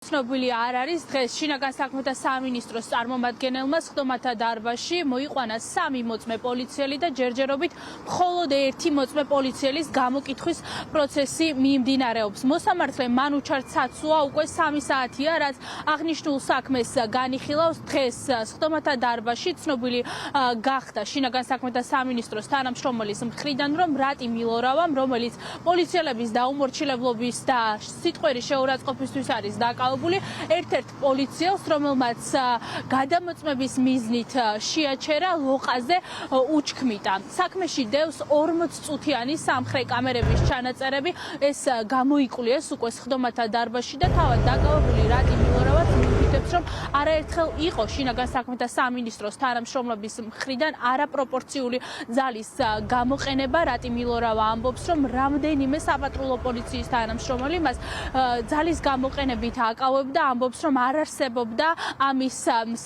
ცნობილი არ არის დღეს შინაგან საქმეთა სამინისტროს წარმომადგენელმა სხდომათა დარბაზში მოიყვანა 3 მოწმე პოლიციელი და ჯერჯერობით მხოლოდ 1 მოწმე პოლიციელის გამოკითხვის პროცესი მიმდინარეობს. მოსამართლე მანუჩარ ცაცუა უკვე 3 საათია, რაც აღნიშნულ საქმეს განიხილავს. დღეს სხდომათა დარბაზში ცნობილი გახდა შინაგან საქმეთა სამინისტროს თანამშრომლის მხრიდან, რომ რატი მილორავამ, რომელიც პოლიციელების დაუმორჩილებლობის და სიტყვიერი შეურაცხყოფისთვის არის დაკავებული, ერთ-ერთ პოლიციელს, რომელმაც გადამოწმების მიზნით შეაჩერა ლოყაზე უჩქმიტა. საქმეში დევს 40 წუთიანი სამხრე კამერების ჩანაწერები. ეს გამოიკვლიეს უკვე სხდომათა დარბაზში და თავად დაკავებული რატი მილორავაც მიუთითებს, რომ არაერთხელ იყო შინაგან საქმეთა სამინისტროს თანამშრომლების მხრიდან არაპროპორციული ძალის გამოყენება. რატი მილორავა ამბობს, რომ რამდენიმე საპატრულო პოლიციის თანამშრომელი მას ძალის გამოყენებით აკავებდა, ამბობს, რომ არ არსებობდა ამის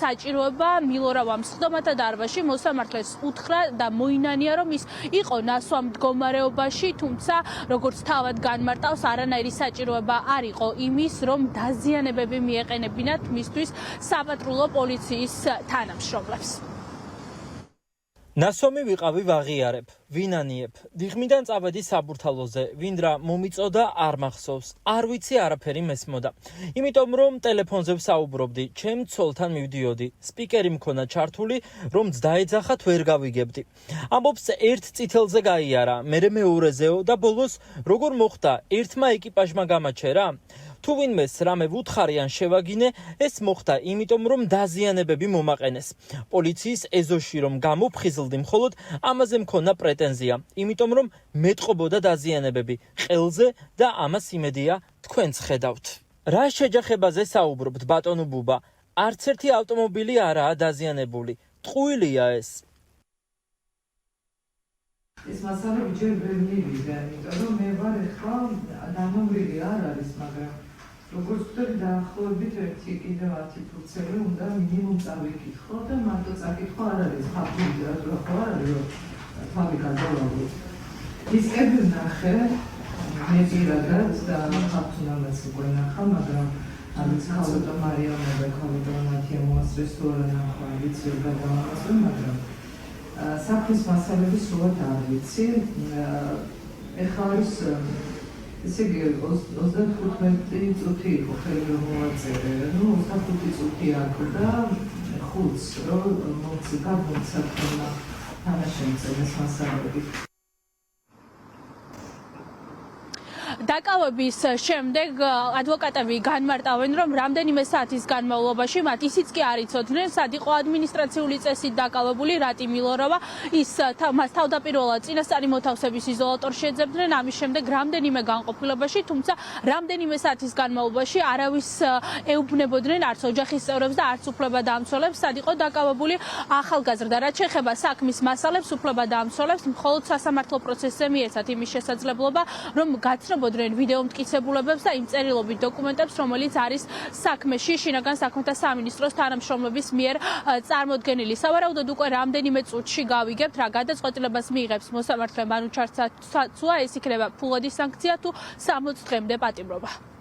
საჭიროება. მილორავამ სხდომათა დარბაზში მოსამართლეს უთხრა და მოინანია, რომ ის იყო ნასვამ მდგომარეობაში, თუმცა როგორც თავად განმარტავს, არანაირი საჭიროება არ იყო იმის, რომ დაზიანებები მიეყენებინათ მისთვის საპატრულო პოლიციის თანამშრომლებს. ნასვამი ვიყავი ვაღიარებ, ვინანიებ, დიღმიდან წავედი საბურთალოზე, ვინ რა მომიწოდა არ მახსოვს, არ ვიცი არაფერი მესმოდა. იმიტომ რომ ტელეფონზე ვსაუბრობდი, ჩემ ცოლთან მივდიოდი, სპიკერი მქონა ჩართული, რომც დაეძახათ ვერ გავიგებდი. ამბობს ერთ წითელზე გაიარა, მერე მეორეზეო და ბოლოს როგორ მოხდა, ერთმა ეკიპაჟმა გამაჩერა? თუ ვინმეს რამე ვუთხარი ან შევაგინე, ეს მოხდა იმიტომ, რომ დაზიანებები მომაყენეს. პოლიციის ეზოში რომ გამოფხიზლდი, მხოლოდ ამაზე მქონა პრეტენზია, იმიტომ რომ მეტყობოდა დაზიანებები ყელზე და ამას იმედია თქვენც ხედავთ. რა შეჯახებაზე საუბრობთ, ბატონო ბუბა? არც ერთი ავტომობილი არაა დაზიანებული. ტყუილია ეს. ეს მასალა ჯერ ვერ მივიდა, იმიტომ რომ მე ვარ ახლა დამამრილი არ არის, მაგრამ როგორც ვთქვი, დაახლოებით ერთი კიდევ 10 ფურცელი უნდა მინიმუმ წავიკითხო და მარტო წაკითხვა არ არის, ხაფული რა ხო არ არის, რომ თავი გადავაგო. დისკები ვნახე, მე პირადად და ხაფუნალაც უკვე ნახა, მაგრამ ამის ხალოტო მარიამმა და ხალოტო მათია მოასწრეს თუ არა ნახვა, ვიცი რომ გადავამოწმე, მაგრამ საქმის მასალები სრულად არ ვიცი. ეხლა არის ესე იგი 35 წუთი იყო ხელი რომ მოვაწერე, 25 წუთი აქვს და 5-ს რომ გამომცა თქმა თანაშემწე მასალები. დაკავების შემდეგ ადვოკატები განმარტავენ, რომ რამდენიმე საათის განმავლობაში მათ ისიც კი არ იცოდნენ, სად იყო ადმინისტრაციული წესით დაკავებული რატი მილორავა. ის მას თავდაპირველად წინასწარი მოთავსების იზოლატორში ეძებდნენ, ამის შემდეგ რამდენიმე განყოფილებაში, თუმცა რამდენიმე საათის განმავლობაში არავის ეუბნებოდნენ არც ოჯახის წევრებს და არც უფლებადამცველებს, სად იყო დაკავებული ახალგაზრდა. რაც შეეხება საქმის მასალებს, უფლებადამცველებს მხოლოდ სასამართლო პროცესზე მიეცათ იმის შესაძლებლობა, რომ გაცნობოდნენ ვიდეო მტკიცებულებებს და იმ წერილობით დოკუმენტებს, რომელიც არის საქმეში შინაგან საქმეთა სამინისტროს თანამშრომლების მიერ წარმოდგენილი. სავარაუდოდ უკვე რამდენიმე წუთში გავიგებთ, რა გადაწყვეტილებას მიიღებს მოსამართლე მანუჩარ ცაცუა, ეს იქნება ფულადი სანქცია თუ 60 დღემდე პატიმრობა.